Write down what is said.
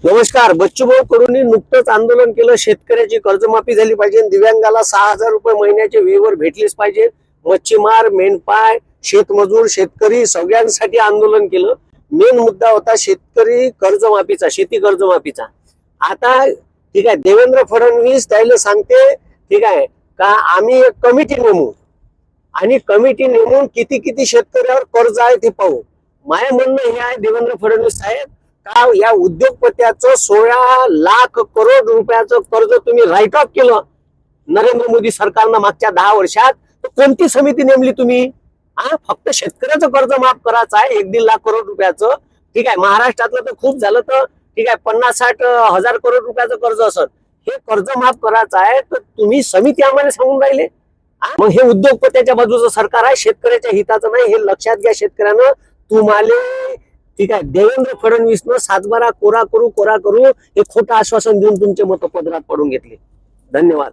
नमस्कार. बच्चूभाऊ कडूंनी नुकतंच आंदोलन केलं. शेतकऱ्याची कर्जमाफी झाली पाहिजे, दिव्यांगाला 6,000 रुपये महिन्याचे वेवर भेटलेच पाहिजे. मच्छीमार, मेंढपाळ, शेतमजूर, शेतकरी सगळ्यांसाठी आंदोलन केलं. मेन मुद्दा होता शेतकरी कर्जमाफीचा, शेती कर्जमाफीचा. आता ठीक आहे, देवेंद्र फडणवीस त्याला सांगते ठीक आहे का आम्ही एक कमिटी नेमू आणि कमिटी नेमून किती किती शेतकऱ्यावर कर्ज आहे ते पाहू. माझं म्हणणं हे आहे देवेंद्र फडणवीस साहेब का या उद्योगपत्याचं 16 लाख करोड रुपयाचं कर्ज तुम्ही राईट ऑफ केलं नरेंद्र मोदी सरकारनं मागच्या 10 वर्षात. तर कोणती समिती नेमली तुम्ही? फक्त शेतकऱ्याचं कर्ज माफ करायचं आहे 1-1.5 लाख करोड रुपयाचं. ठीक आहे, महाराष्ट्रातलं तर खूप झालं तर ठीक आहे 50-60 हजार करोड रुपयाचं कर्ज असत. हे कर्ज माफ करायचं आहे तर तुम्ही समिती आम्हाला सांगून राहिले. मग हे उद्योगपत्याच्या बाजूचं सरकार आहे, शेतकऱ्याच्या हिताचं नाही. हे लक्षात घ्या शेतकऱ्यानं. तुम्हाला ठीक आहे देवेंद्र फडणवीसनं 7-12 कोरा करू हे खोटं आश्वासन देऊन तुमचे मत पदरात पडून घेतले. धन्यवाद.